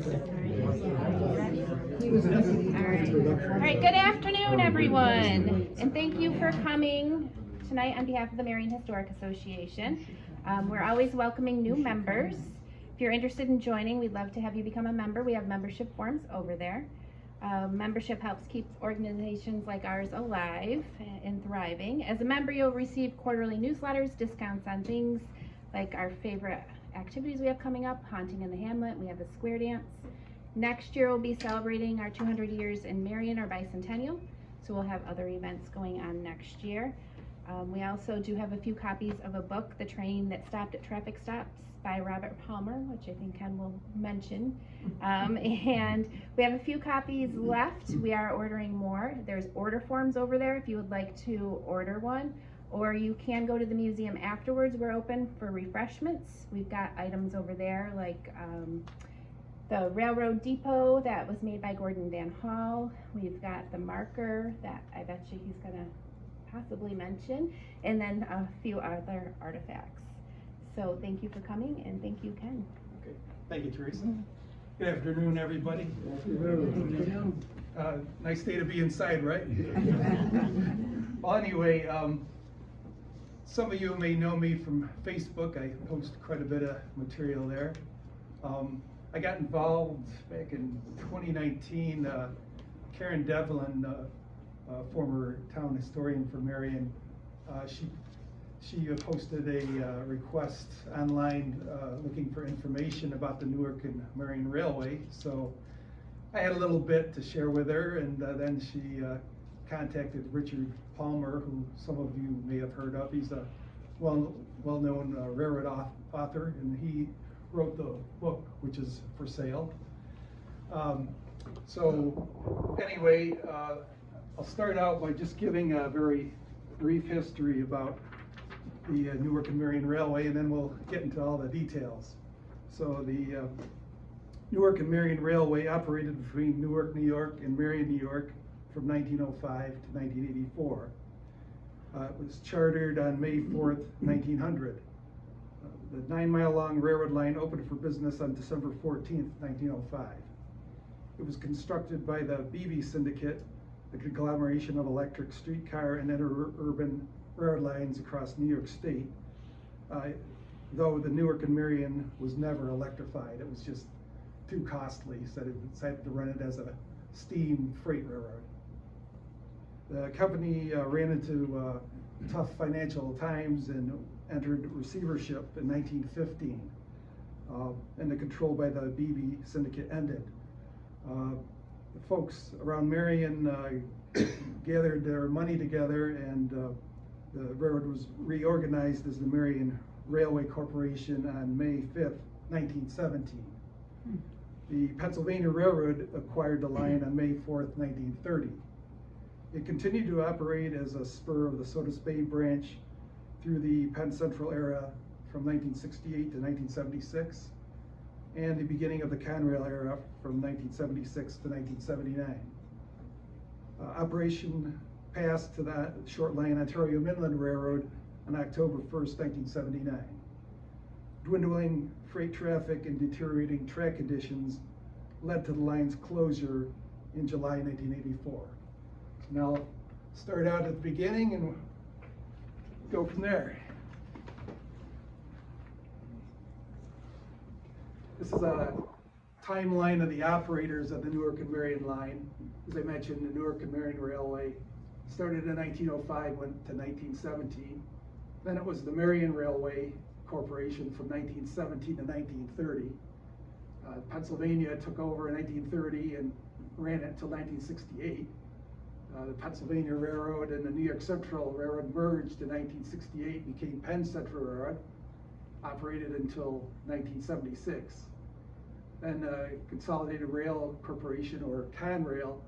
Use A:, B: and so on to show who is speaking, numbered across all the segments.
A: All right, good afternoon, everyone, and thank you for coming tonight on behalf of the Marion Historic Association. We're always welcoming new members. If you're interested in joining, we'd love to have you become a member. We have membership forms over there. Membership helps keep organizations like ours alive and thriving. As a member, you'll receive quarterly newsletters, discounts on things like our favorite activities we have coming up, Haunting in the Hamlet. We have the Square Dance. Next year we'll be celebrating our 200 years in Marion, our bicentennial, so we'll have other events going on next year. We also do have a few copies of a book, The Train That Stopped at Traffic Stops by Robert Palmer, which I think Ken will mention. And we have a few copies left. We are ordering more. There's order forms over there if you would like to order one, or you can go to the museum afterwards. We're open for refreshments. We've got items over there like the Railroad Depot that was made by Gordon Van Hall. We've got the marker that I bet you he's gonna possibly mention, and then a few other artifacts. So thank you for coming, and thank you, Ken.
B: Okay, thank you, Teresa. Good afternoon, everybody. Nice day to be inside, right? Well, anyway, some of you may know me from Facebook. I post quite a bit of material there. I got involved back in 2019. Karen Devlin, former town historian for Marion, she posted a request online looking for information about the Newark and Marion Railway. So I had a little bit to share with her, and then she contacted Richard Palmer, who some of you may have heard of. He's a well-known railroad author, and he wrote the book, which is for sale. So anyway, I'll start out by just giving a very brief history about the Newark and Marion Railway, and then we'll get into all the details. So the Newark and Marion Railway operated between Newark, New York and Marion, New York from 1905 to 1984. It was chartered on May 4th, 1900. The 9-mile-long railroad line opened for business on December 14th, 1905. It was constructed by the Beebe Syndicate, a conglomeration of electric streetcar and interurban railroad lines across New York State, though the Newark and Marion was never electrified. It was just too costly, so they decided to run it as a steam freight railroad. The company ran into tough financial times and entered receivership in 1915, and the control by the Beebe Syndicate ended. The folks around Marion gathered their money together, and the railroad was reorganized as the Marion Railway Corporation on May 5th, 1917. The Pennsylvania Railroad acquired the line on May 4th, 1930. It continued to operate as a spur of the Sodus Bay branch through the Penn Central era from 1968 to 1976, and the beginning of the Conrail era from 1976 to 1979. Operation passed to the short line Ontario Midland Railroad on October 1st, 1979. Dwindling freight traffic and deteriorating track conditions led to the line's closure in July 1984. So now I'll start out at the beginning and go from there. This is a timeline of the operators of the Newark and Marion line. As I mentioned, the Newark and Marion Railway started in 1905, went to 1917. Then it was the Marion Railway Corporation from 1917 to 1930. Pennsylvania took over in 1930 and ran it until 1968. The Pennsylvania Railroad and the New York Central Railroad merged in 1968, became Penn Central Railroad, operated until 1976. Then Consolidated Rail Corporation, or Conrail,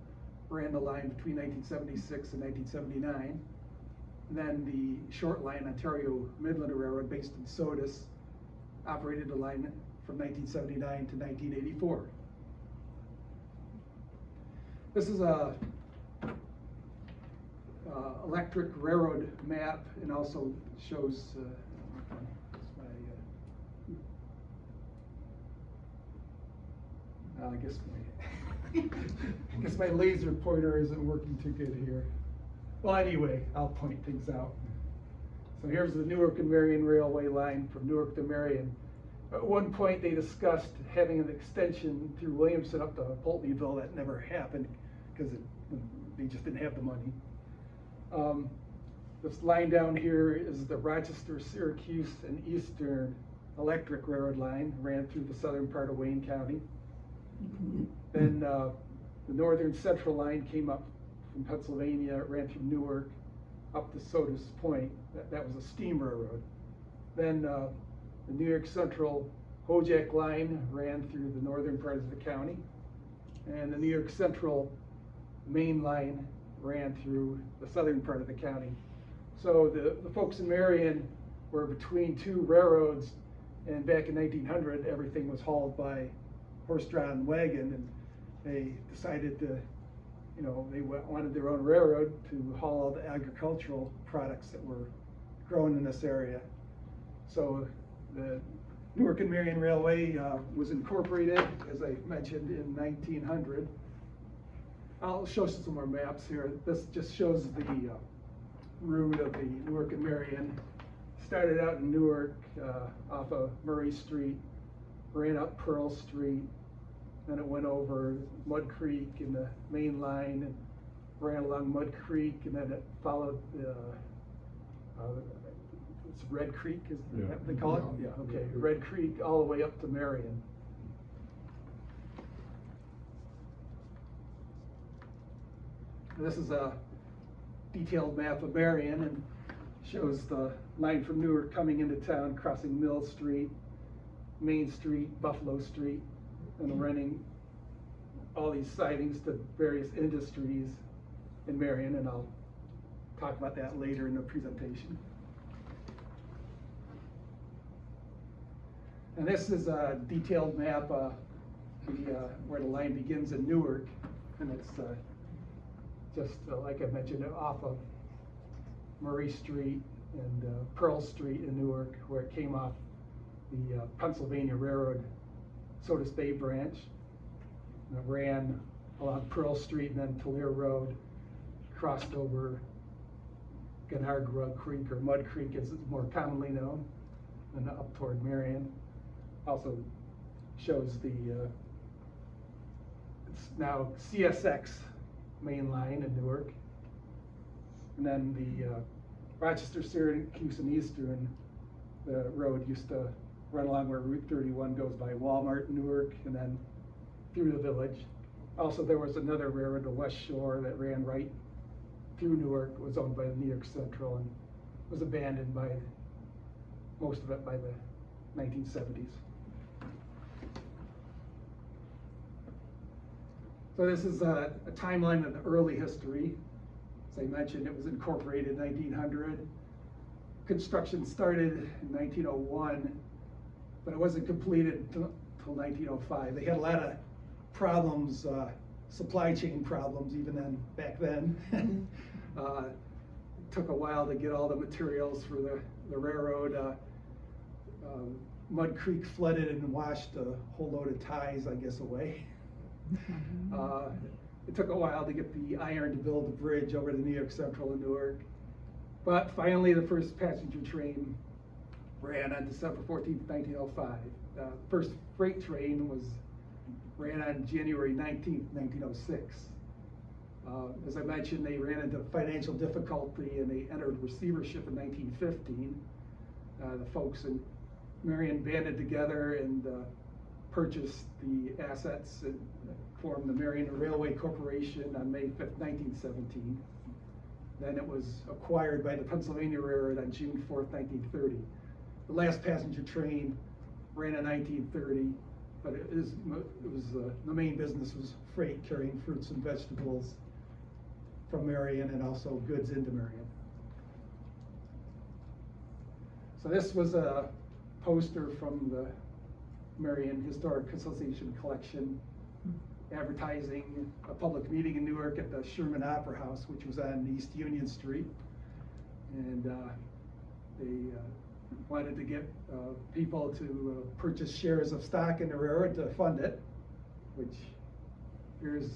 B: ran the line between 1976 and 1979. And then the short line Ontario Midland Railroad, based in Sodus, operated the line from 1979 to 1984. This is a electric railroad map, and also shows I guess I guess my laser pointer isn't working too good here. Well, anyway, I'll point things out. So here's the Newark and Marion Railway line from Newark to Marion. At one point, they discussed having an extension through Williamson up to Pulteneyville. That never happened because they just didn't have the money. This line down here is the Rochester, Syracuse, and Eastern Electric Railroad line, ran through the southern part of Wayne County. Then the Northern Central line came up from Pennsylvania, ran through Newark, up to Sodas Point. That was a steam railroad. Then the New York Central Hojack line ran through the northern part of the county, and the New York Central Main line ran through the southern part of the county. So the folks in Marion were between two railroads, and back in 1900, everything was hauled by horse-drawn wagon, and they decided to, they wanted their own railroad to haul all the agricultural products that were grown in this area. So the Newark and Marion Railway was incorporated, as I mentioned, in 1900. I'll show some more maps here. This just shows the route of the Newark and Marion. Started out in Newark off of Murray Street, ran up Pearl Street, then it went over Mud Creek in the main line and ran along Mud Creek, and then it followed it's Red Creek, is that what they call it? Yeah, okay, Red Creek all the way up to Marion. This is a detailed map of Marion and shows the line from Newark coming into town, crossing Mill Street, Main Street, Buffalo Street, and running all these sidings to various industries in Marion, and I'll talk about that later in the presentation. And this is a detailed map where the line begins in Newark, and it's just like I mentioned, off of Murray Street and Pearl Street in Newark, where it came off the Pennsylvania Railroad Sodas Bay branch. And it ran along Pearl Street and then Tulare Road, crossed over Gennargwa Creek, or Mud Creek as it's more commonly known, and up toward Marion. Also shows the, it's now CSX main line in Newark. And then the Rochester, Syracuse, and Eastern, the road used to run along where Route 31 goes by Walmart, Newark, and then through the village. Also, there was another railroad, the West Shore, that ran right through Newark. It was owned by the New York Central and was abandoned by most of it by the 1970s. So this is a timeline of the early history. As I mentioned, it was incorporated in 1900. Construction started in 1901, but it wasn't completed until 1905. They had a lot of problems, supply chain problems even then, back then. It took a while to get all the materials for the railroad. Mud Creek flooded and washed a whole load of ties, I guess, away. It took a while to get the iron to build the bridge over to New York Central and Newark. But finally, the first passenger train ran on December 14th, 1905. The first freight train ran on January 19th, 1906. As I mentioned, they ran into financial difficulty and they entered receivership in 1915. The folks in Marion banded together and purchased the assets and formed the Marion Railway Corporation on May 5th, 1917. Then it was acquired by the Pennsylvania Railroad on June 4th, 1930. The last passenger train ran in 1930, but the main business was freight, carrying fruits and vegetables from Marion and also goods into Marion. So this was a poster from the Marion Historic Association collection advertising a public meeting in Newark at the Sherman Opera House, which was on East Union Street. And they wanted to get people to purchase shares of stock in the railroad to fund it. which here's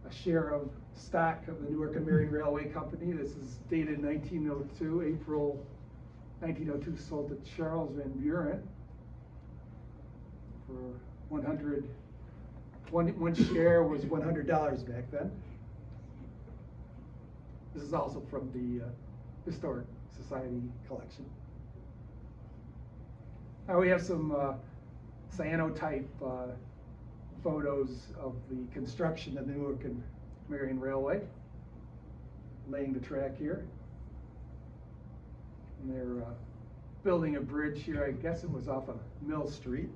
B: a share of stock of the Newark Marion Railway Company. This is dated 1902, April 1902, sold to Charles Van Buren for one share was $100 back then. This is also from the Historic Society collection. Now we have some cyanotype photos of the construction of the Newark and Marion Railway, laying the track here. And they're building a bridge here. I guess it was off of Mill Street.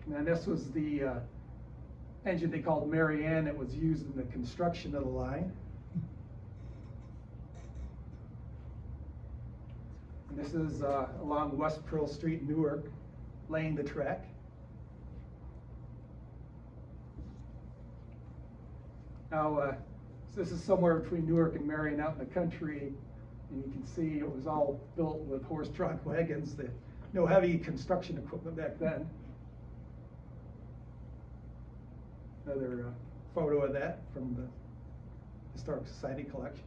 B: And then this was the engine they called Marianne that was used in the construction of the line. And this is along West Pearl Street in Newark, laying the track. Now, this is somewhere between Newark and Marion out in the country, and you can see it was all built with horse-drawn wagons. No heavy construction equipment back then. Another photo of that from the Historic Society collection.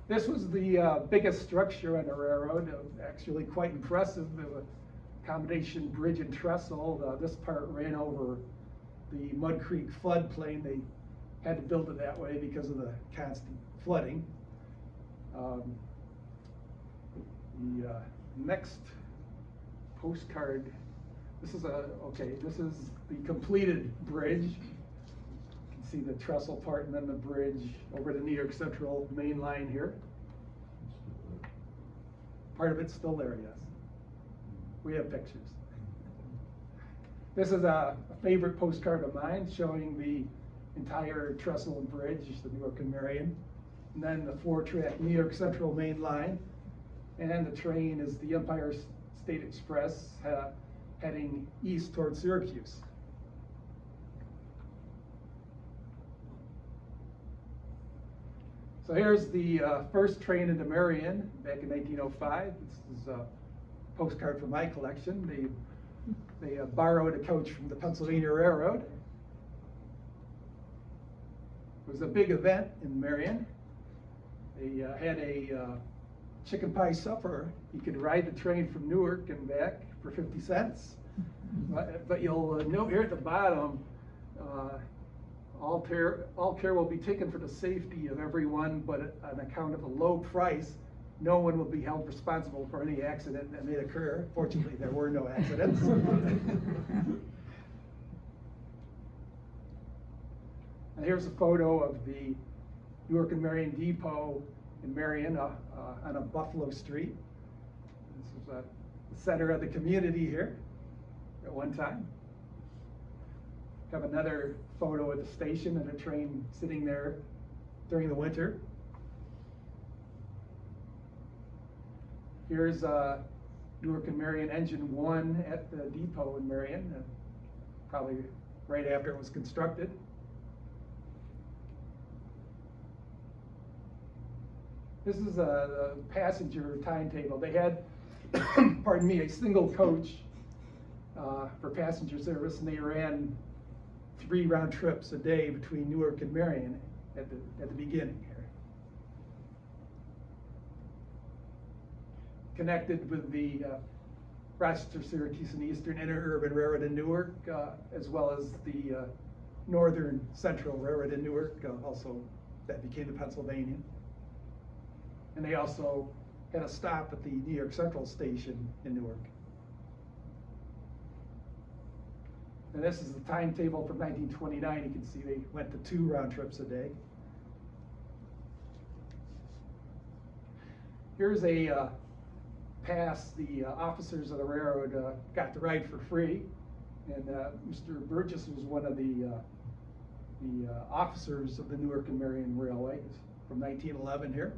B: This was the biggest structure on the railroad. It was actually quite impressive. It was a combination bridge and trestle. This part ran over the Mud Creek floodplain. They had to build it that way because of the constant flooding. The next postcard. This is this is the completed bridge. You can see the trestle part and then the bridge over the New York Central main line here. Part of it's still there, yes. We have pictures. This is a favorite postcard of mine, showing the entire trestle and bridge, the Newark and Marion, and then the 4-track New York Central main line, and the train is the Empire State Express heading east towards Syracuse. So here's the first train into Marion back in 1905. This is a postcard from my collection. They borrowed a coach from the Pennsylvania Railroad. It was a big event in Marion. They had a chicken pie supper. You could ride the train from Newark and back for 50 cents. But you'll note here at the bottom, all care will be taken for the safety of everyone, but on account of the low price, no one will be held responsible for any accident that may occur. Fortunately, there were no accidents. And here's a photo of the Newark and Marion Depot in Marion on a Buffalo Street. This is the center of the community here at one time. Have another photo at the station and a train sitting there during the winter. Here's Newark and Marion Engine 1 at the depot in Marion, probably right after it was constructed. This is the passenger timetable. They had, pardon me, a single coach for passenger service, and they ran 3 round trips a day between Newark and Marion at the beginning here. Connected with the Rochester, Syracuse, and Eastern Interurban Railroad in Newark, as well as the Northern Central Railroad in Newark, also that became the Pennsylvania. And they also had a stop at the New York Central Station in Newark. And this is the timetable from 1929. You can see they went to 2 round trips a day. Here's a pass the officers of the railroad got to ride for free. And Mr. Burgess was one of the officers of the Newark and Marion Railway from 1911 here.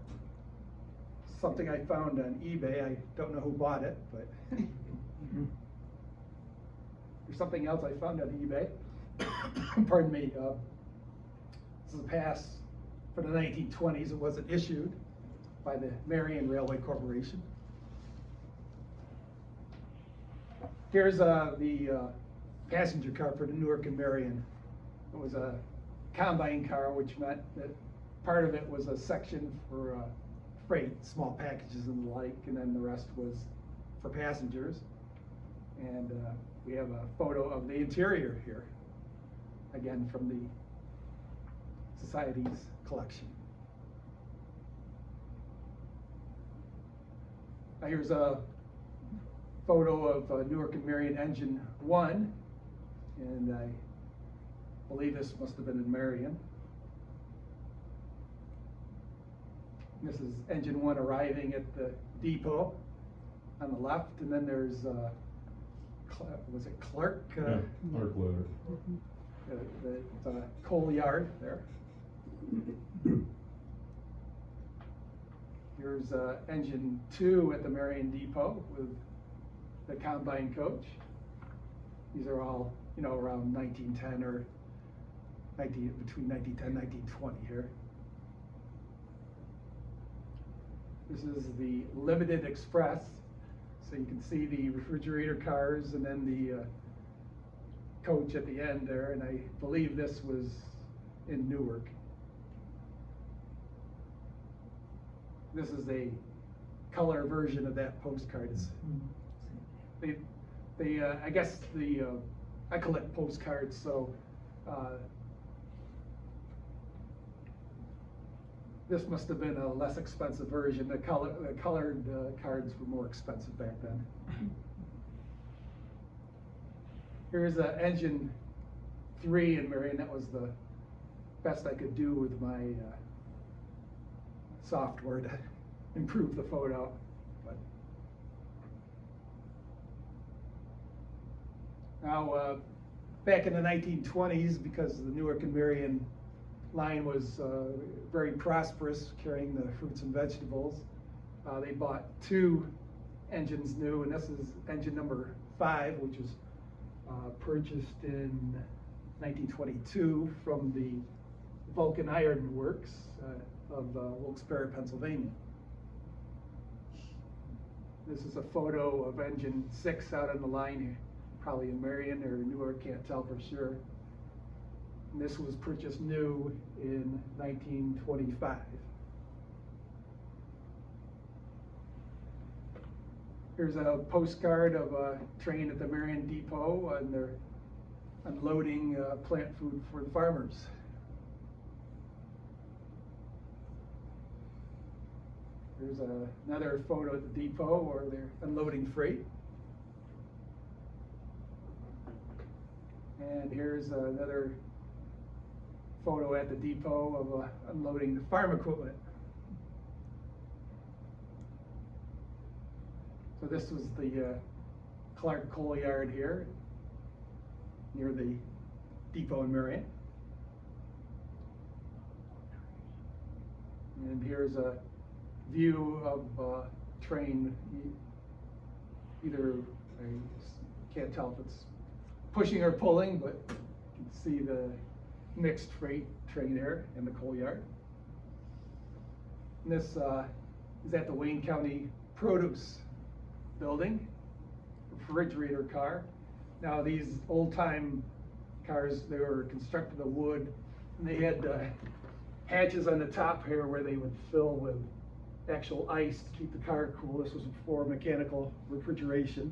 B: Something I found on eBay. I don't know who bought it, but there's something else I found on eBay. Pardon me. This is a pass for the 1920s. It wasn't issued by the Marion Railway Corporation. Here's the passenger car for the Newark and Marion. It was a combine car, which meant that part of it was a section for freight, small packages and the like, and then the rest was for passengers. And we have a photo of the interior here, again from the Society's collection. Here's a photo of Newark and Marion Engine 1, and I believe this must have been in Marion. This is Engine 1 arriving at the depot on the left, and then there's, was it Clark?
C: Yeah, Clark Leather.
B: The coal yard there. Here's Engine 2 at the Marion Depot with the combine coach. These are all, you know, around 1910 or between 1910 and 1920 here. This is the Limited Express. So you can see the refrigerator cars and then the coach at the end there, and I believe this was in Newark. This is a color version of that postcard. I guess I collect postcards, so this must have been a less expensive version. The colored cards were more expensive back then. Here's Engine 3 in Marion. That was the best I could do with my software to improve the photo. But now, back in the 1920s, because the Newark and Marion line was very prosperous, carrying the fruits and vegetables, they bought 2 engines new, and this is engine number 5, which was purchased in 1922 from the Vulcan Iron Works of Wilkes-Barre, Pennsylvania. This is a photo of engine 6 out on the line here, probably in Marion or Newark, can't tell for sure. And this was purchased new in 1925. Here's a postcard of a train at the Marion Depot, and they're unloading plant food for the farmers. Here's another photo at the depot where they're unloading freight. And here's another photo at the depot of unloading farm equipment. So this was the Clark coal yard here, near the depot in Marion. And here's a view of train, either, I can't tell if it's pushing or pulling, but you can see the mixed freight train there in the coal yard. And this is at the Wayne County Produce Building, refrigerator car. Now these old-time cars, they were constructed of wood, and they had hatches on the top here where they would fill with actual ice to keep the car cool. This was before mechanical refrigeration.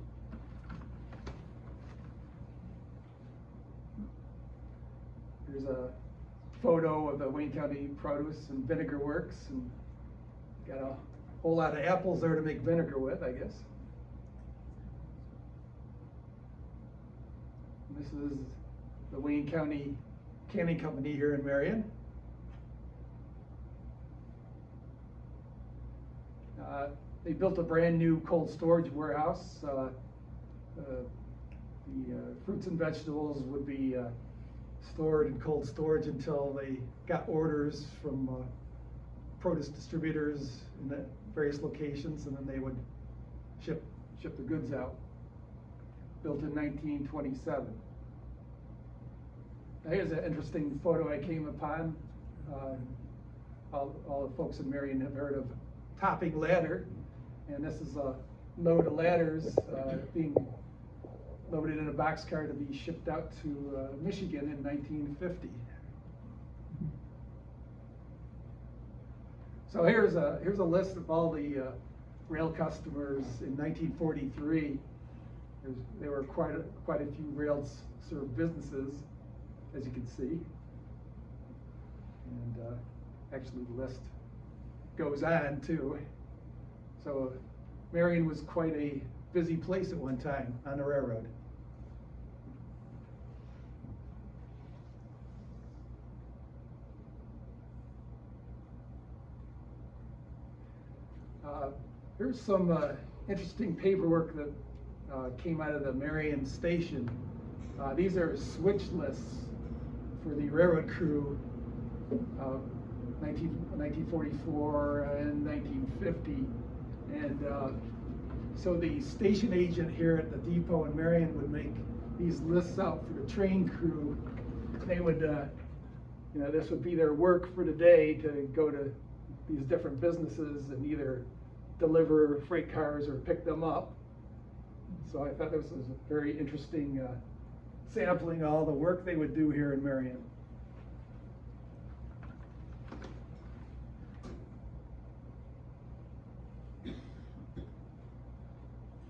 B: Here's a photo of the Wayne County Produce and Vinegar Works, and got a whole lot of apples there to make vinegar with, I guess. And this is the Wayne County Canning Company here in Marion. They built a brand new cold storage warehouse. The fruits and vegetables would be stored in cold storage until they got orders from produce distributors in the various locations, and then they would ship the goods out. Built in 1927. Now here's an interesting photo I came upon. All the folks in Marion have heard of topping ladder, and this is a load of ladders being loaded in a boxcar to be shipped out to Michigan in 1950. So here's a list of all the rail customers in 1943. There were quite a few rails served businesses, as you can see, and actually the list goes on too. So Marion was quite a busy place at one time on the railroad. Here's some interesting paperwork that came out of the Marion station. These are switch lists for the railroad crew of 1944 and 1950. And so the station agent here at the depot in Marion would make these lists out for the train crew. They would, this would be their work for the day to go to these different businesses and either deliver freight cars or pick them up. So I thought this was a very interesting sampling of all the work they would do here in Marion.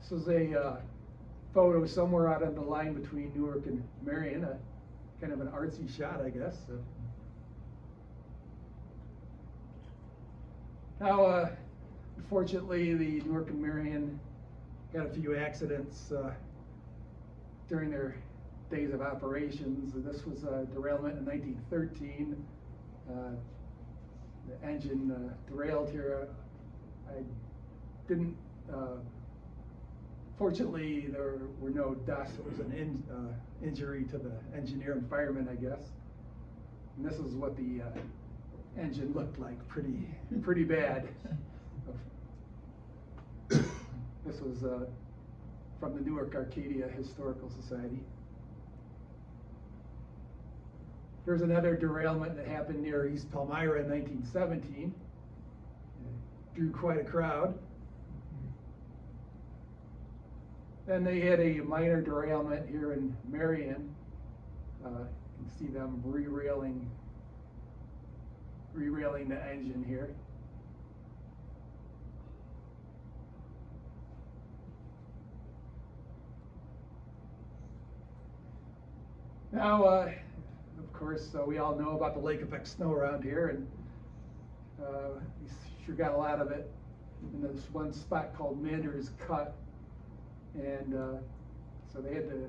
B: This is a photo somewhere out on the line between Newark and Marion, kind of an artsy shot, I guess. Now, unfortunately, the Newark and Marion had a few accidents during their days of operations. This was a derailment in 1913. The engine derailed here. I didn't, fortunately, there were no deaths. It was an injury to the engineer and fireman, I guess. And this is what the engine looked like, pretty bad. This was from the Newark Arcadia Historical Society. Here's another derailment that happened near East Palmyra in 1917. Drew quite a crowd. Then they had a minor derailment here in Marion. You can see them re-railing the engine here. Now, of course, we all know about the lake effect snow around here, and we sure got a lot of it in this one spot called Mander's Cut. And so they had to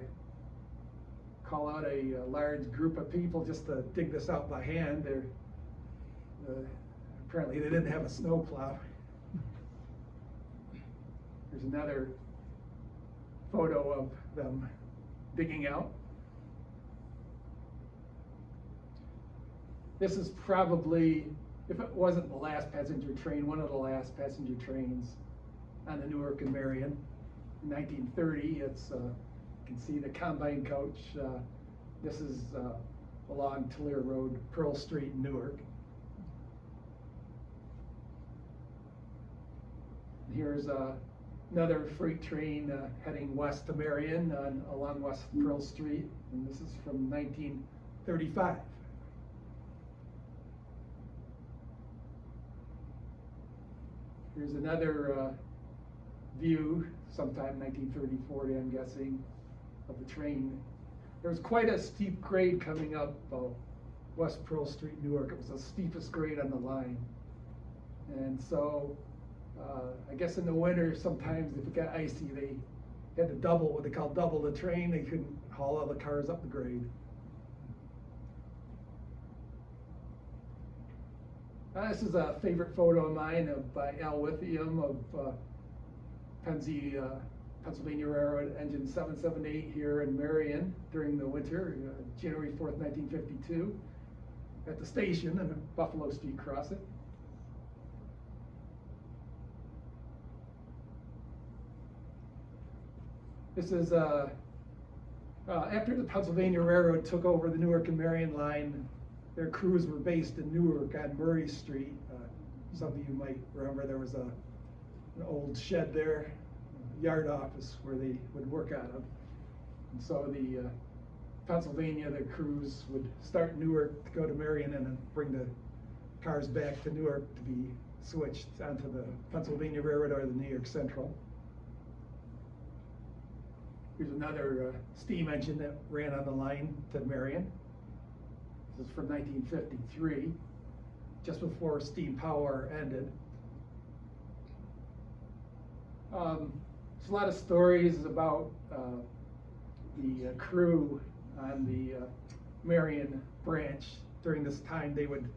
B: call out a large group of people just to dig this out by hand. Apparently they didn't have a snowplow. There's another photo of them digging out. This is probably, if it wasn't the last passenger train, one of the last passenger trains on the Newark and Marion. In 1930, it's, you can see the combine coach. This is along Tulare Road, Pearl Street in Newark. Here's another freight train heading west to Marion along West Pearl Street, and this is from 1935. Here's another view, sometime 1934, I'm guessing, of the train. There was quite a steep grade coming up West Pearl Street, Newark. It was the steepest grade on the line. And so, I guess in the winter, sometimes if it got icy, they had to double, what they call double the train. They couldn't haul all the cars up the grade. This is a favorite photo of mine by Al Withiam of Pennsylvania Railroad engine 778 here in Marion during the winter, January 4th, 1952, at the station in Buffalo Street Crossing. This is after the Pennsylvania Railroad took over the Newark and Marion line. Their crews were based in Newark on Murray Street. Some of you might remember there was an old shed there, yard office where they would work out of. And so the Pennsylvania, the crews would start in Newark to go to Marion and then bring the cars back to Newark to be switched onto the Pennsylvania Railroad or the New York Central. Here's another steam engine that ran on the line to Marion. This is from 1953, just before steam power ended. There's a lot of stories about the crew on the Marion branch. During this time, they would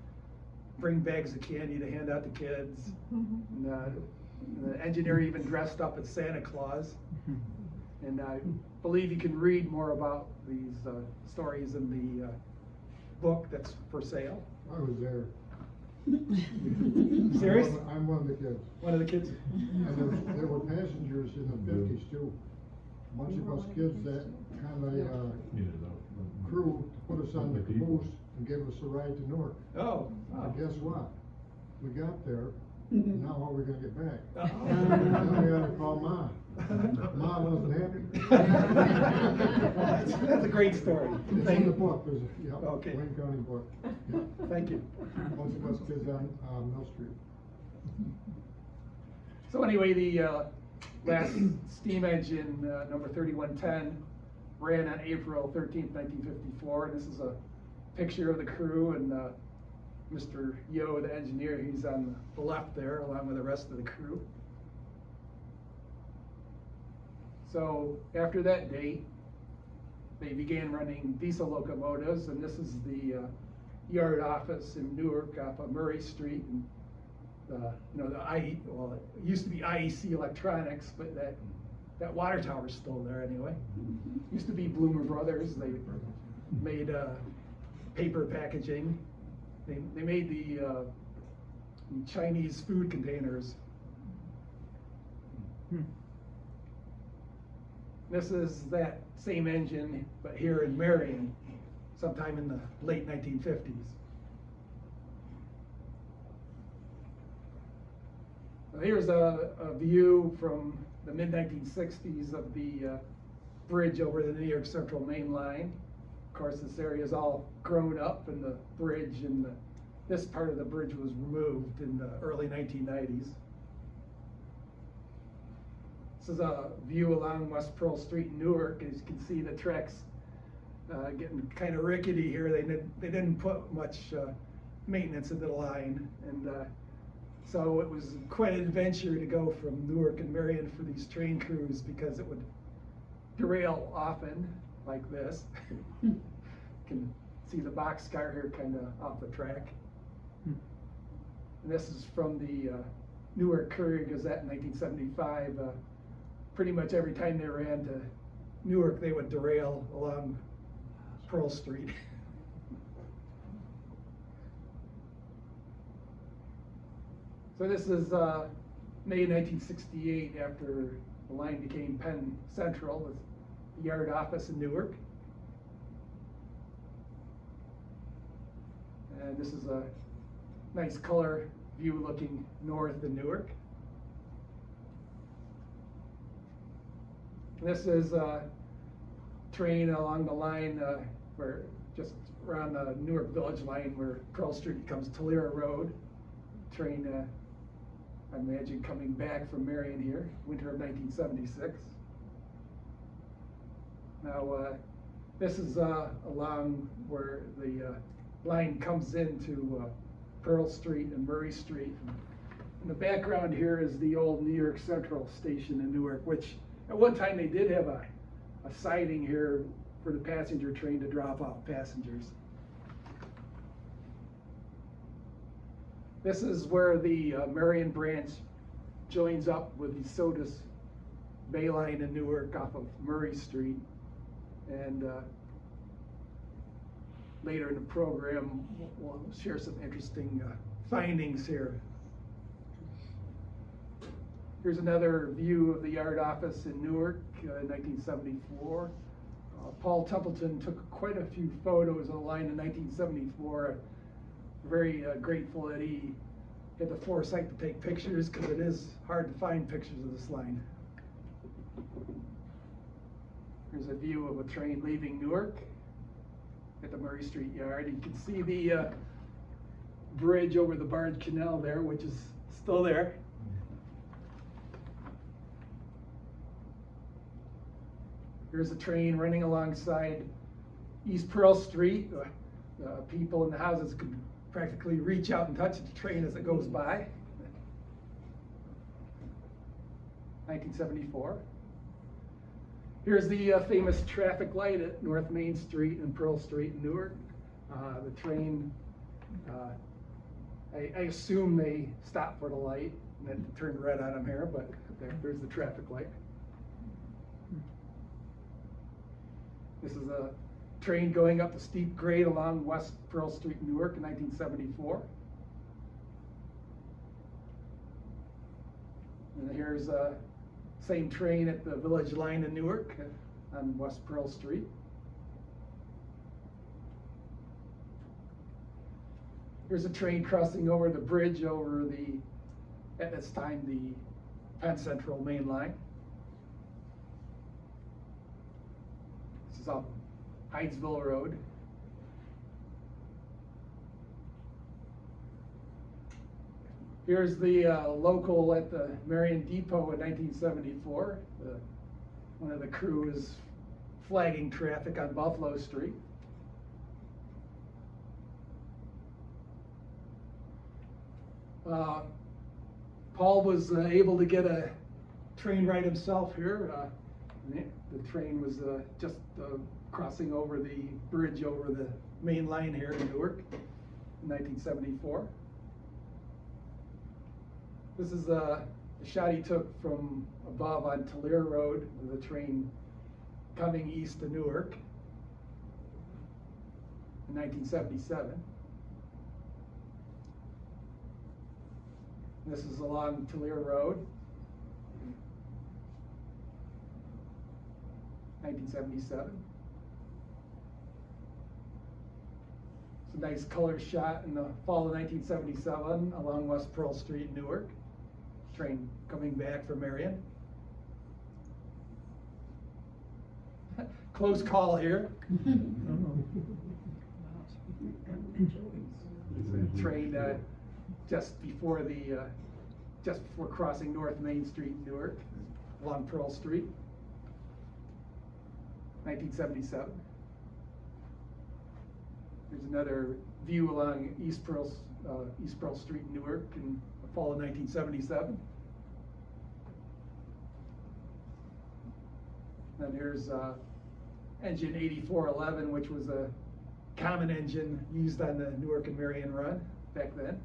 B: bring bags of candy to hand out to kids. And, the engineer even dressed up as Santa Claus. And I believe you can read more about these stories in the book that's for sale.
C: I was there.
B: Serious?
C: I'm one of the kids.
B: One of the kids?
C: And there were passengers in the 50s too. A bunch of us kids that kind of crew to put us on the caboose and gave us a ride to Newark.
B: Oh.
C: And guess what? We got there. Now how are we gonna get back?
B: Uh-oh.
C: Then we had to call Ma. Ma wasn't happy.
B: That's a great story.
C: It's in the book. There's a
B: Okay.
C: Wayne County book. Yep.
B: Thank you.
C: Bunch of us kids on Mill Street.
B: So anyway, the last steam engine, number 3110, ran on April 13th, 1954. And this is a picture of the crew, and Mr. Yo, the engineer, he's on the left there, along with the rest of the crew. So after that date, they began running diesel locomotives, and this is the yard office in Newark off of Murray Street. And well, it used to be IEC Electronics, but that water tower's still there anyway. Used to be Bloomer Brothers. They made paper packaging. They made the Chinese food containers. This is that same engine, but here in Marion, sometime in the late 1950s. Now here's a view from the mid-1960s of the bridge over the New York Central Main Line. Of course, this area is all grown up, and the bridge and this part of the bridge was removed in the early 1990s. This is a view along West Pearl Street in Newark. As you can see, the tracks getting kind of rickety here. They didn't put much maintenance into the line, and so it was quite an adventure to go from Newark and Marion for these train crews, because it would derail often like this. You can see the boxcar here kind of off the track. And this is from the Newark Courier Gazette in 1975. Pretty much every time they ran to Newark, they would derail along Pearl Street. So this is May 1968, after the line became Penn Central, with the yard office in Newark. And this is a nice color view looking north in Newark. This is a train along the line where just around the Newark Village line where Pearl Street becomes Tulare Road. Train, I imagine, coming back from Marion here, winter of 1976. Now, this is along where the line comes into Pearl Street and Murray Street. In the background here is the old New York Central station in Newark, which at one time they did have a siding here for the passenger train to drop off passengers. This is where the Marion branch joins up with the Sodas Bay line in Newark off of Murray Street. And later in the program, we'll share some interesting findings here. Here's another view of the yard office in Newark in 1974. Paul Templeton took quite a few photos of the line in 1974. Very grateful that he had the foresight to take pictures, because it is hard to find pictures of this line. Here's a view of a train leaving Newark at the Murray Street Yard. You can see the bridge over the barge canal there, which is still there. Here's a train running alongside East Pearl Street. People in the houses could practically reach out and touch the train as it goes by. 1974. Here's the famous traffic light at North Main Street and Pearl Street in Newark. The train, I assume they stopped for the light and it turned red on them here, but there's the traffic light. This is a train going up the steep grade along West Pearl Street in Newark in 1974. And here's same train at the Village Line in Newark on West Pearl Street. Here's a train crossing over the bridge over the, at this time, the Penn Central main line. This is off Hydesville Road. Here's the local at the Marion Depot in 1974. One of the crew is flagging traffic on Buffalo Street. Paul was able to get a train ride himself here. The train was just crossing over the bridge over the main line here in Newark in 1974. This is a shot he took from above on Tulare Road with the train coming east to Newark in 1977. This is along Tulare Road, 1977. It's a nice color shot in the fall of 1977 along West Pearl Street in Newark. Train coming back from Marion. Close call here. Train just before crossing North Main Street in Newark, along Pearl Street, 1977. There's another view along East Pearl Street in Newark in the fall of 1977. Then here's engine 8411, which was a common engine used on the Newark and Marion run back then.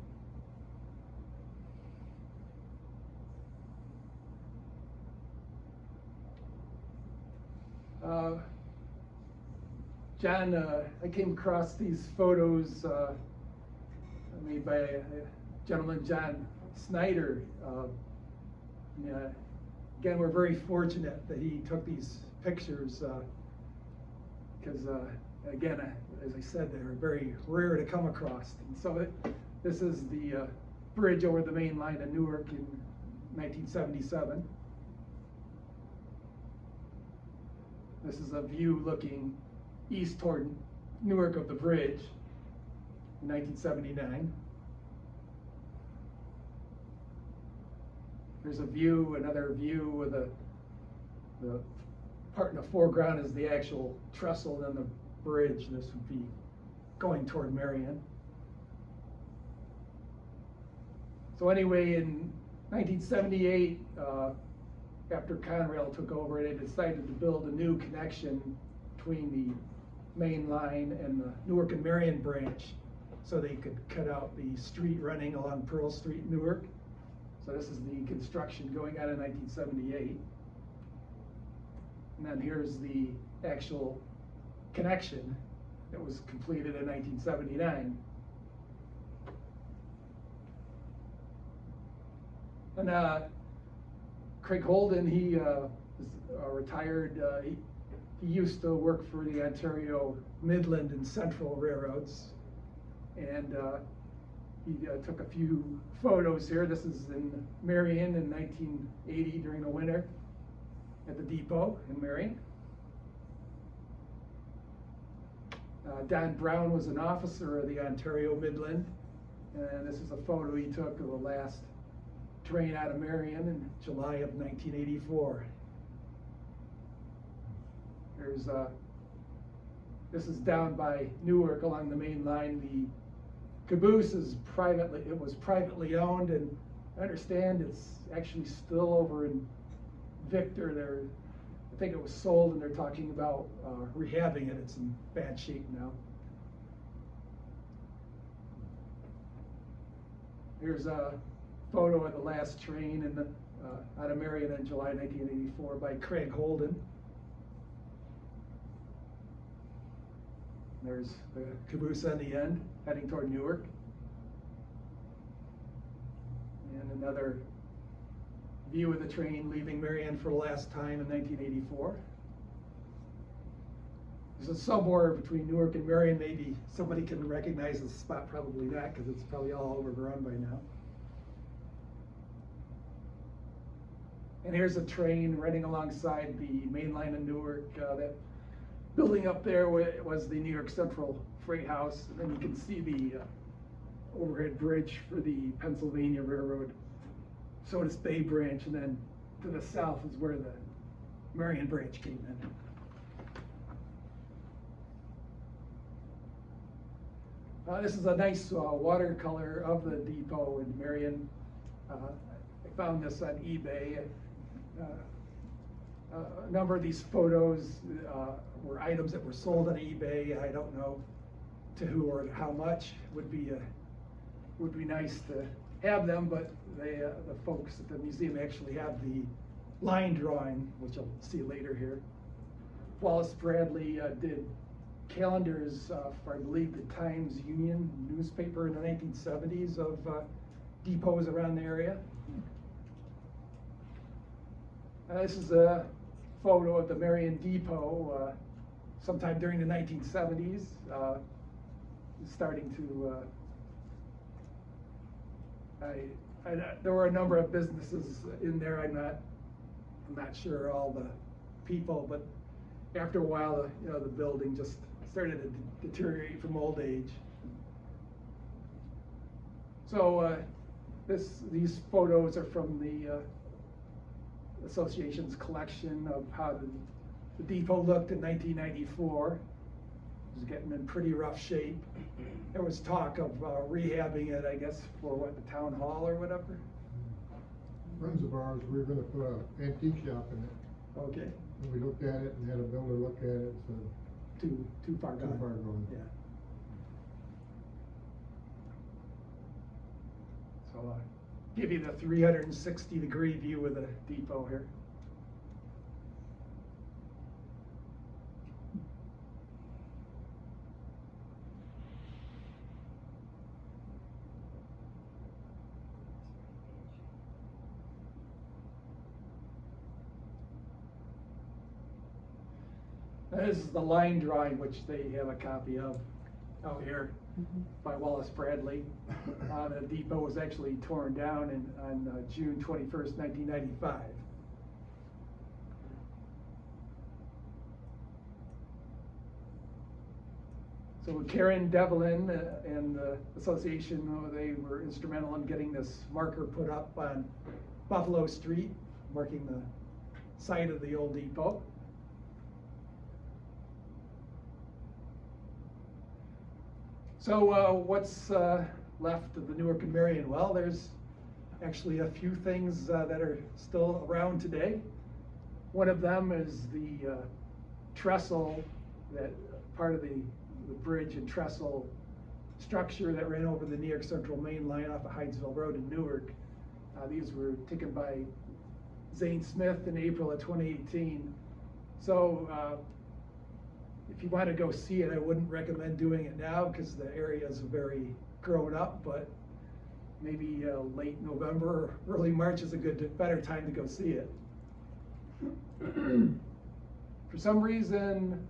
B: John, I came across these photos made by a gentleman, John Snyder. Again, we're very fortunate that he took these pictures because, again, as I said, they're very rare to come across. And so this is the bridge over the main line in Newark in 1977. This is a view looking east toward Newark of the bridge in 1979. There's a view, another view with the part in the foreground is the actual trestle and the bridge. This would be going toward Marion. So anyway, in 1978, after Conrail took over, they decided to build a new connection between the main line and the Newark and Marion branch so they could cut out the street running along Pearl Street in Newark. So this is the construction going on in 1978. And then here's the actual connection that was completed in 1979. And Craig Holden, he is retired. He used to work for the Ontario Midland and Central Railroads. And he took a few photos here. This is in Marion in 1980 during the winter at the depot in Marion. Don Brown was an officer of the Ontario Midland, and this is a photo he took of the last train out of Marion in July of 1984. This is down by Newark along the main line. The caboose is was privately owned, and I understand it's actually still over in Victor. I think it was sold, and they're talking about rehabbing it. It's in bad shape now. Here's a photo of the last train out of Marion in July 1984 by Craig Holden. There's the caboose on the end, heading toward Newark. And another view of the train leaving Marion for the last time in 1984. This is somewhere between Newark and Marion. Maybe somebody can recognize the spot, probably not, because it's probably all overgrown by now. And here's a train running alongside the main line in Newark. That building up there was the New York Central Freight House, and then you can see the overhead bridge for the Pennsylvania Railroad, Sodas Bay branch, and then to the south is where the Marion branch came in. This is a nice watercolor of the depot in Marion. I found this on eBay. A number of these photos were items that were sold on eBay. I don't know to who or how much. Would be nice to have them, but the folks at the museum actually have the line drawing, which you'll see later here. Wallace Bradley did calendars for, I believe, the Times Union newspaper in the 1970s of depots around the area. This is a photo of the Marion Depot sometime during the 1970s. Starting to, there were a number of businesses in there. I'm not sure all the people, but after a while, the building just started to deteriorate from old age. So these photos are from the association's collection of how the depot looked in 1994. It was getting in pretty rough shape. There was talk of rehabbing it, I guess, for the town hall or whatever.
C: Friends of ours, we were gonna put an antique shop in it.
B: Okay.
C: And we looked at it and had a builder look at it, so.
B: Too far gone.
C: Too far gone.
B: Yeah. So give you the 360-degree view of the depot here. This is the line drawing, which they have a copy of out here by Wallace Bradley. The depot was actually torn down on June 21st, 1995. So Karen Devlin and the association, they were instrumental in getting this marker put up on Buffalo Street, marking the site of the old depot. So what's left of the Newark and Marion? Well, there's actually a few things that are still around today. One of them is the trestle, that part of the bridge and trestle structure that ran over the New York Central main line off of Hydesville Road in Newark. These were taken by Zane Smith in April of 2018. So if you want to go see it, I wouldn't recommend doing it now because the area is very grown up, but maybe late November or early March is a better time to go see it. For some reason,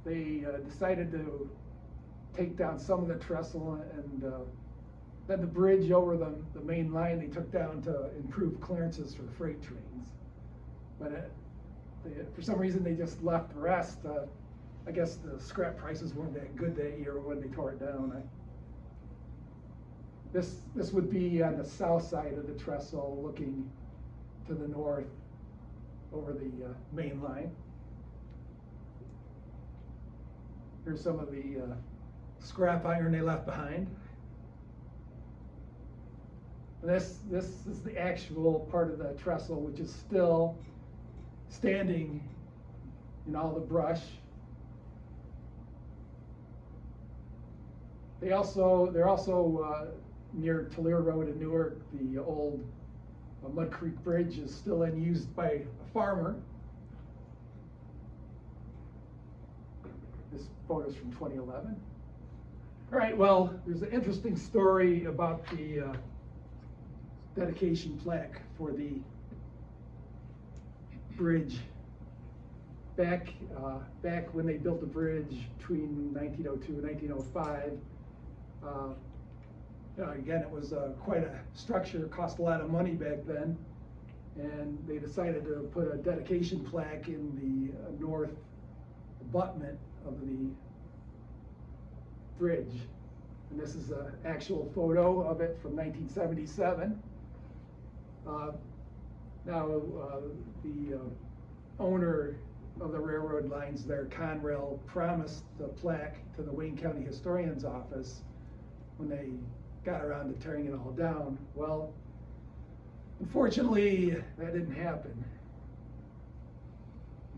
B: they decided to take down some of the trestle, and then the bridge over the main line they took down to improve clearances for freight trains. But for some reason, they just left the rest. I guess the scrap prices weren't that good that year when they tore it down. This would be on the south side of the trestle, looking to the north over the main line. Here's some of the scrap iron they left behind. This is the actual part of the trestle, which is still standing in all the brush. They're also near Tulare Road in Newark. The old Mud Creek Bridge is still unused by a farmer. This photo's from 2011. All right, well, there's an interesting story about the dedication plaque for the bridge. Back when they built the bridge between 1902 and 1905, again, it was quite a structure, it cost a lot of money back then, and they decided to put a dedication plaque in the north abutment of the bridge. And this is an actual photo of it from 1977. Now, the owner of the railroad lines there, Conrail, promised the plaque to the Wayne County Historian's Office when they got around to tearing it all down. Well, unfortunately, that didn't happen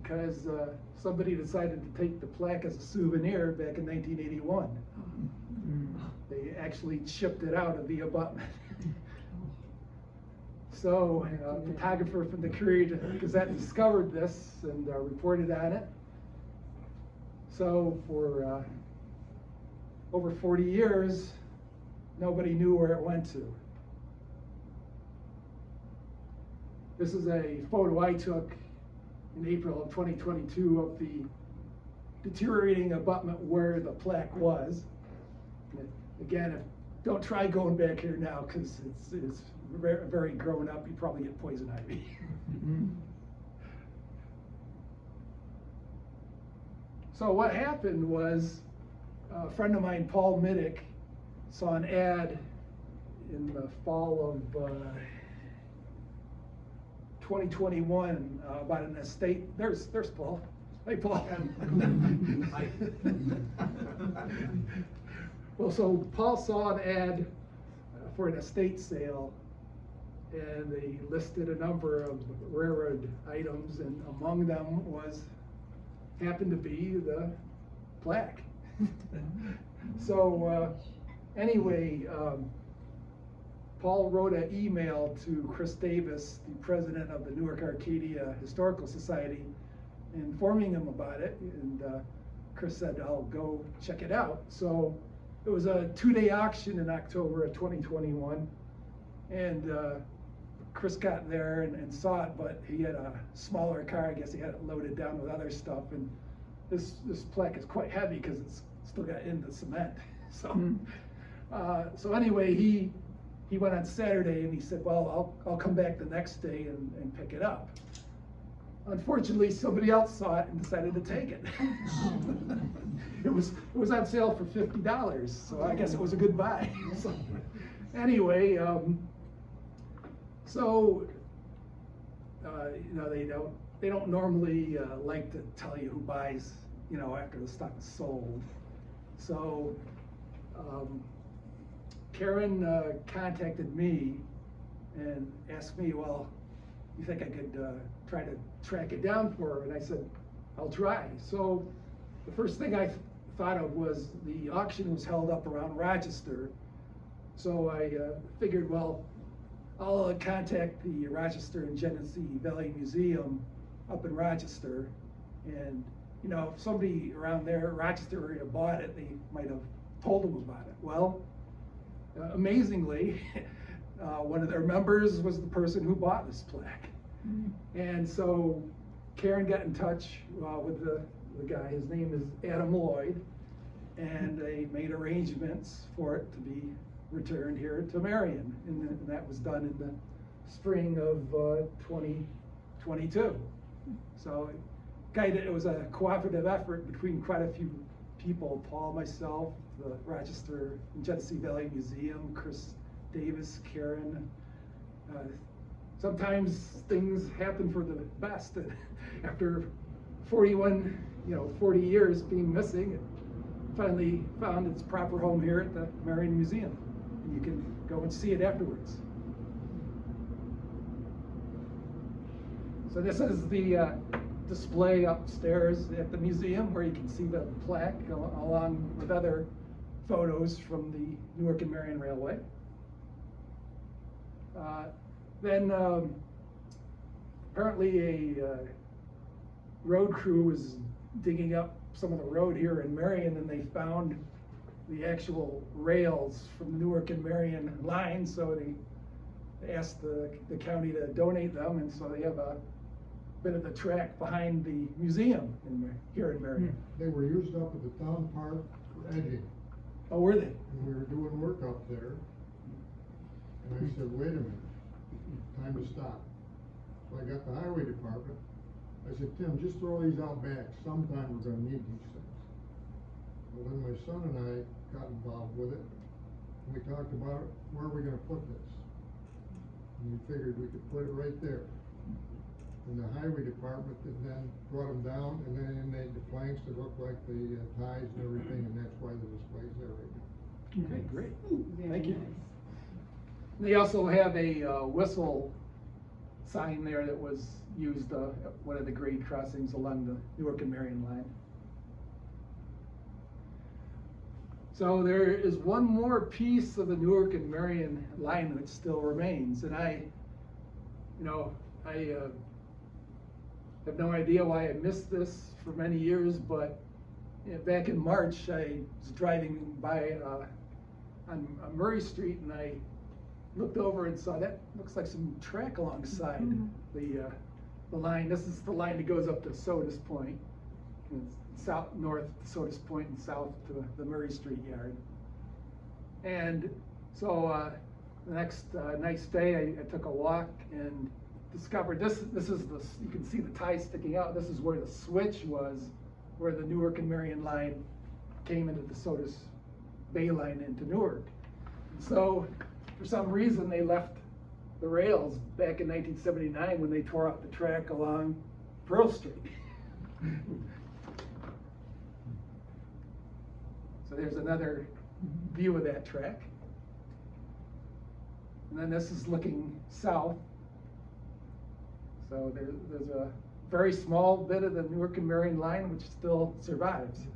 B: because somebody decided to take the plaque as a souvenir back in 1981. They actually shipped it out of the abutment. So a photographer from the Courier Gazette discovered this and reported on it. So for over 40 years, nobody knew where it went to. This is a photo I took in April of 2022 of the deteriorating abutment where the plaque was. Again, don't try going back here now because it's very grown up. You probably get poison ivy. So what happened was a friend of mine, Paul Middick, saw an ad in the fall of 2021 about an estate. There's Paul. Hey, Paul. Hi. Well, so Paul saw an ad for an estate sale, and they listed a number of railroad items, and among them happened to be the plaque. So anyway, Paul wrote an email to Chris Davis, the president of the Newark Arcadia Historical Society, informing him about it, and Chris said, I'll go check it out. So it was a 2-day auction in October of 2021, and Chris got there and saw it, but he had a smaller car. I guess he had it loaded down with other stuff, and this plaque is quite heavy because it's still got in the cement. So so anyway, he went on Saturday and he said, well, I'll come back the next day and pick it up. Unfortunately, somebody else saw it and decided to take it. It was on sale for $50, so I guess it was a good buy. So anyway, they don't normally like to tell you who buys, after the stuff is sold. So Karen contacted me and asked me, well, you think I could try to track it down for her? And I said, I'll try. So the first thing I thought of was the auction was held up around Rochester. So I figured, well, I'll contact the Rochester and Genesee Valley Museum up in Rochester, and if somebody around there, Rochester area, bought it, they might have told them about it. Well, amazingly, one of their members was the person who bought this plaque. And so Karen got in touch with the guy. His name is Adam Lloyd, and they made arrangements for it to be returned here to Marion, and that was done in the spring of 2022. So it was a cooperative effort between quite a few people, Paul, myself, the Rochester and Genesee Valley Museum, Chris Davis, Karen. Sometimes things happen for the best, and after 40 years being missing, it finally found its proper home here at the Marion Museum. And you can go and see it afterwards. So this is the display upstairs at the museum, where you can see the plaque along with other photos from the Newark and Marion Railway. Then apparently a road crew was digging up some of the road here in Marion, and they found the actual rails from the Newark and Marion line, so they asked the county to donate them, and so they have a bit of the track behind the museum here in Marion.
C: They were used up at the town park for edging.
B: Oh, were they?
C: And we were doing work up there. And I said, wait a minute, time to stop. So I got the highway department. I said, Tim, just throw these out back. Sometime we're gonna need these things. Well, then my son and I got involved with it. And we talked about where are we gonna put this? And we figured we could put it right there. And the highway department then brought them down, and then made the planks that look like the ties and everything, and that's why the display's there right now.
B: Okay, great.
D: Very
B: Thank you.
D: nice.
B: They also have a whistle sign there that was used at one of the grade crossings along the Newark and Marion line. So there is one more piece of the Newark and Marion line that still remains, and I have no idea why I missed this for many years, but back in March, I was driving by on Murray Street, and I looked over and saw that looks like some track alongside the line. This is the line that goes up to Sodas Point, and it's north to Sodas Point and south to the Murray Street yard. And so the next nice day, I took a walk and discovered this is you can see the tie sticking out. This is where the switch was, where the Newark and Marion line came into the Sodas Bay line into Newark. And so for some reason they left the rails back in 1979 when they tore up the track along Pearl Street. So there's another view of that track. And then this is looking south. So there's a very small bit of the Newark and Marion line which still survives.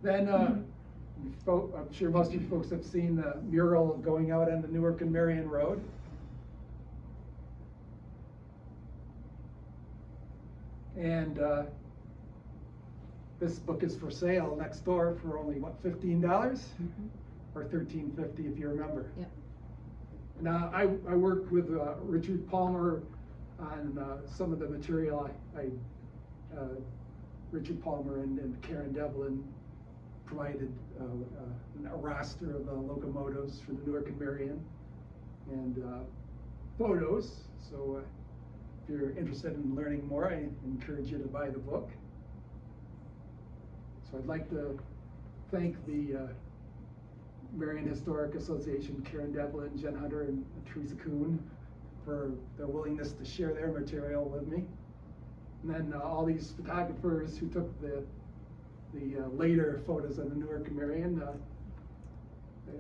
B: Then I'm sure most of you folks have seen the mural going out on the Newark and Marion Road. And this book is for sale next door for only, what, $15? Or $13.50 if you remember.
D: Yep.
B: Now, I worked with Richard Palmer on some of the material. Richard Palmer and Karen Devlin provided a roster of the locomotives for the Newark and Marion and photos. So if you're interested in learning more, I encourage you to buy the book. So I'd like to thank the Marion Historic Association, Karen Devlin, Jen Hunter, and Teresa Kuhn for their willingness to share their material with me. And then all these photographers who took the later photos of the Newark and Marion.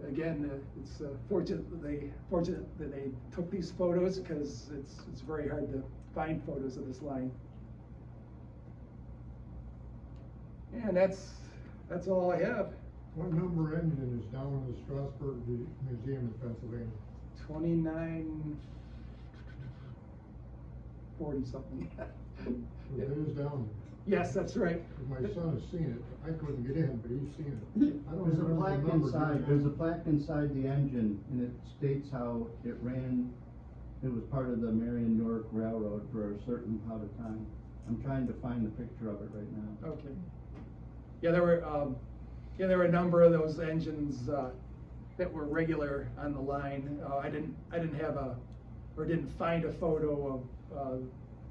B: Again, it's fortunate that they took these photos, because it's very hard to find photos of this line. And that's all I have.
C: What number engine is down in the Strasburg Museum in Pennsylvania?
B: 2940 something.
C: It is down
B: Yes, that's right.
C: there. My son has seen it. I couldn't get in, but he's seen it. I don't
E: There's a
C: remember
E: plaque
C: the number.
E: inside, there's a plaque inside the engine, and it states how it ran, it was part of the Marion York Railroad for a certain amount of time. I'm trying to find the picture of it right now.
B: Okay. Yeah, there were a number of those engines that were regular on the line. I didn't have or didn't find a photo of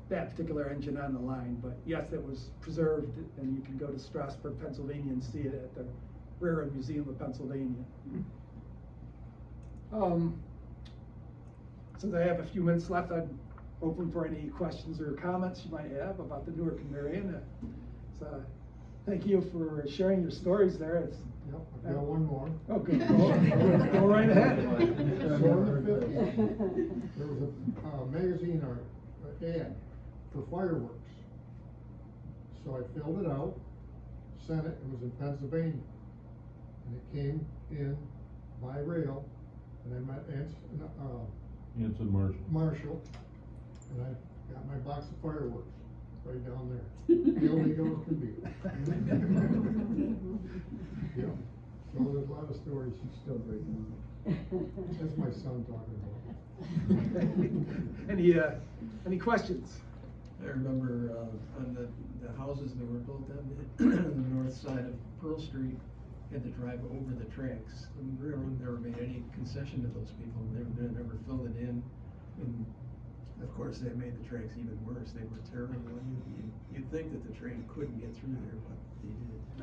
B: that particular engine on the line, but yes, it was preserved, and you can go to Strasburg, Pennsylvania and see it at the Railroad Museum of Pennsylvania. Since I have a few minutes left, I'm open for any questions or comments you might have about the Newark and Marion. So thank you for sharing your stories there. It's,
C: Yep, I've got one more.
B: oh, good. Go right ahead.
C: So in the 50s, there was a magazine or an ad for fireworks. So I filled it out, sent it, it was in Pennsylvania. And it came in by rail, and I met
D: Anson Marshall.
C: Marshall, and I got my box of fireworks right down there. Illegal as could be. Yeah, so there's a lot of stories. She's still great. That's my son talking about.
B: Any questions?
F: I remember on the houses that were built on the north side of Pearl Street, had to drive over the tracks. The railroad never made any concession to those people. They never filled it in. And of course, that made the tracks even worse. They were terrible. You'd think that the train couldn't get through there, but they did.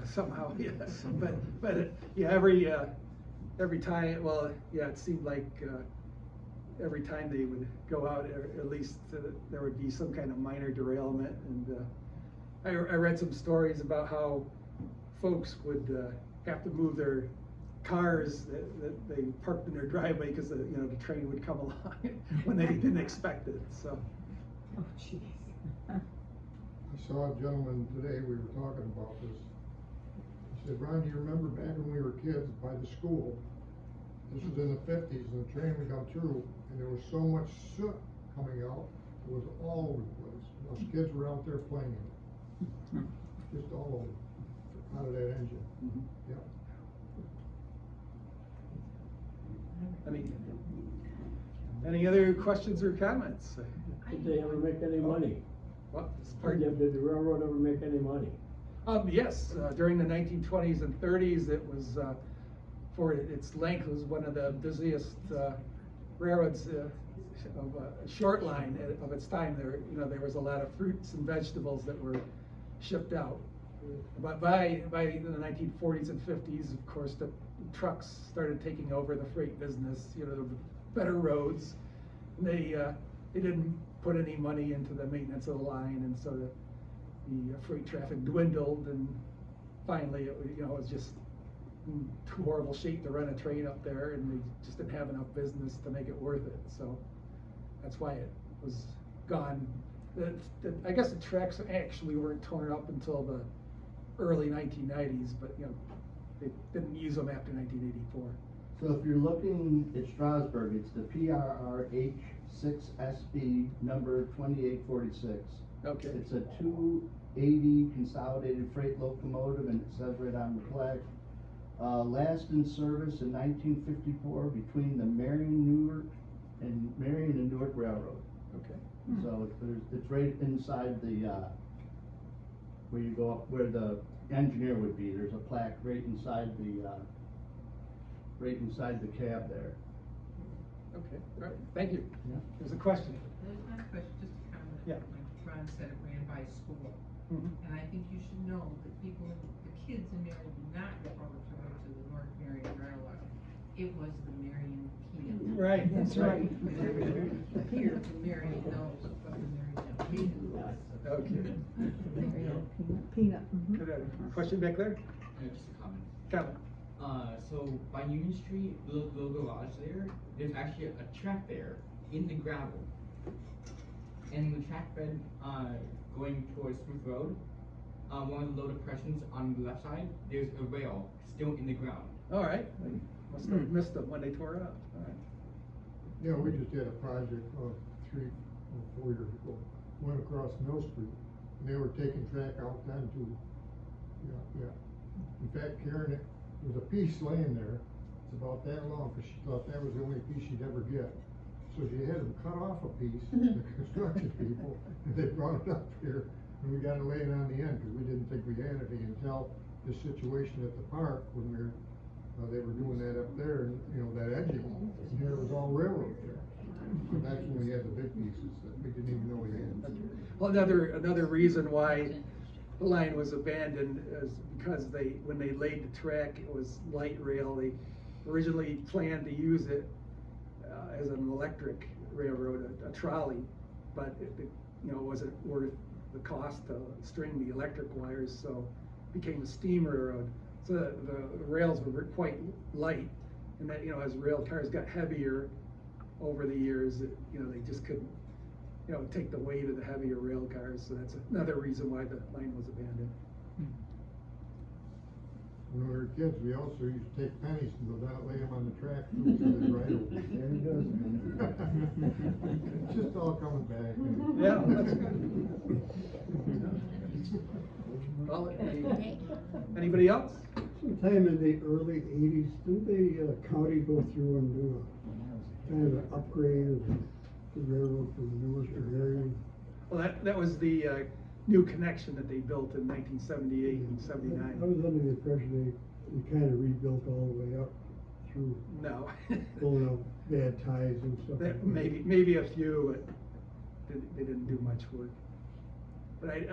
B: Somehow, yeah.
F: Somehow.
B: But yeah, every time, well, yeah, it seemed like every time they would go out, at least there would be some kind of minor derailment. And I read some stories about how folks would have to move their cars that they parked in their driveway because the train would come along when they didn't expect it. So.
G: Oh, jeez.
C: I saw a gentleman today, we were talking about this. He said, Ron, do you remember back when we were kids by the school? This was in the 50s, and the train would come through, and there was so much soot coming out, it was all over the place. Those kids were out there playing it. Just all over, out of that engine.
B: Mhm.
C: Yeah.
B: Any other questions or comments?
H: Did they ever make any money?
B: Well, this
H: Or
B: part-
H: did the railroad ever make any money?
B: Yes, during the 1920s and 30s, it was, for its length, was one of the busiest railroads of a short line of its time. There was a lot of fruits and vegetables that were shipped out. But by the 1940s and 50s, of course, the trucks started taking over the freight business. The better roads. And they didn't put any money into the maintenance of the line, and so the freight traffic dwindled, and finally it was just in too horrible shape to run a train up there, and they just didn't have enough business to make it worth it. So that's why it was gone. I guess the tracks actually weren't torn up until the early 1990s, but they didn't use them after 1984.
E: So if you're looking at Strasburg, it's the PRRH 6SB number 2846.
B: Okay.
E: It's a 280 consolidated freight locomotive, and it says right on the plaque, last in service in 1954 between the Marion and Newark Railroad.
B: Okay.
E: So it's right inside the, where you go up, where the engineer would be. There's a plaque right inside the cab there.
B: Okay. All right. Thank you.
E: Yeah.
B: There's a question.
I: There's not a question, just a comment.
B: Yeah.
I: Like Ron said, it ran by school.
B: Mhm.
I: And I think you should know that the kids in Marion do not look forward to going to the Newark Marion Railroad. It was the Marion Peanut.
B: Right, that's right.
I: Here from Marion knows what the Marion Peanut was.
B: Okay.
G: Peanut.
B: Good. Question back there?
J: Just a comment.
B: Comment.
J: So by Union Street, the little garage there, there's actually a track there in the gravel. And the track bed going towards Smith Road, one of the low depressions on the left side, there's a rail still in the ground.
B: All right. They must have missed them when they tore it up. All right.
C: Yeah, we just did a project 3 or 4 years ago, went across Mill Street, and they were taking track out then too. Yeah. In fact, Karen, there's a piece laying there, it's about that long, because she thought that was the only piece she'd ever get. So she had them cut off a piece, the construction people, and they brought it up here, and we got to lay it on the end, because we didn't think we had anything until this situation at the park, when they were doing that up there, and, that edging, and here it was all railroad there. So that's when we had the big pieces that we didn't even know we had.
B: Well, another reason why the line was abandoned is because when they laid the track, it was light rail. They originally planned to use it as an electric railroad, a trolley, but it wasn't worth the cost to string the electric wires, so it became a steam railroad. So the rails were quite light, and that, as rail cars got heavier over the years, they just couldn't, take the weight of the heavier rail cars. So that's another reason why the line was abandoned.
C: When we were kids, we also used to take pennies and go down, lay them on the track, so they'd ride over.
E: There he goes again.
C: It's just all coming back.
B: Yeah, that's well, anybody else?
H: Sometime in the early eighties, didn't the county go through and do a kind of an upgrade of the railroad from Newark to Marion?
B: Well, that was the new connection that they built in 1978 and 79.
H: I was under the impression they kind of rebuilt all the way up through
B: No.
H: pulling out bad ties and stuff. like that.
B: Maybe a few, but they didn't do much work. But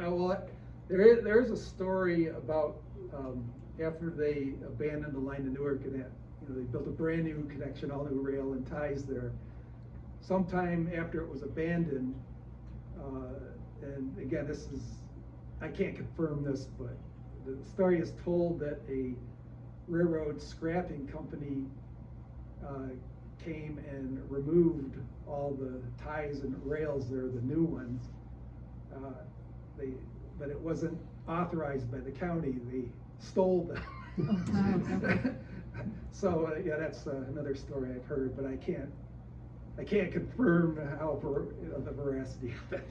B: there is a story about after they abandoned the line to Newark, and they built a brand new connection, all new rail and ties there. Sometime after it was abandoned, and again, I can't confirm this, but the story is told that a railroad scrapping company came and removed all the ties and rails there, the new ones. But it wasn't authorized by the county. They stole them. So yeah, that's another story I've heard, but I can't confirm the veracity of it.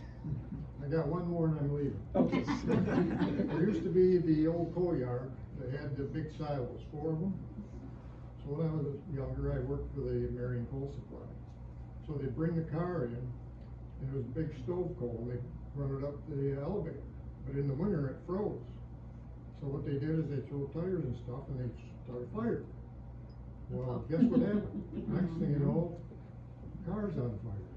C: I got one more and I'm leaving.
B: Okay.
C: There used to be the old coal yard, they had the big silos, 4 of them. So when I was younger, I worked for the Marion Coal Supply. So they'd bring the car in, and it was a big stove coal, and they'd run it up the elevator. But in the winter, it froze. So what they did is they threw tires and stuff, and they started fire. Well, guess what happened? Next thing you know, the car's on fire.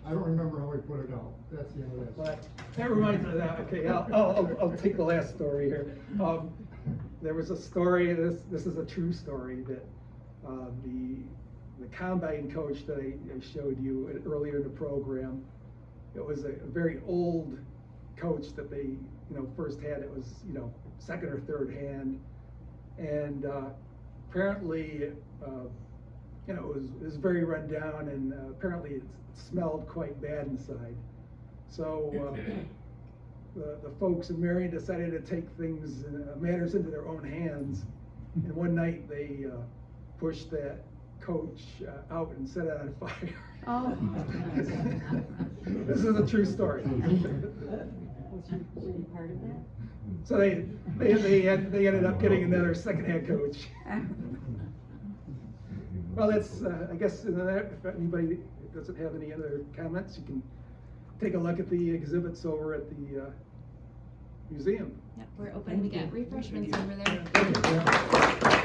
C: I don't remember how we put it out. That's the end of that.
B: But that reminds me of that. Okay, I'll take the last story here. There was a story. This is a true story that the combine coach that I showed you earlier in the program. It was a very old coach that they first had. It was second or third hand, and apparently it was very run down, and apparently it smelled quite bad inside. So the folks in Marion decided to take matters into their own hands, and one night they pushed that coach out and set it on fire.
G: Oh.
B: This is a true story.
G: Were you part of that?
B: So they ended up getting another second-hand coach. Well, that's I guess if anybody doesn't have any other comments, you can take a look at the exhibits over at the museum.
A: Yep, we're open to get refreshments over there.
B: Thank you.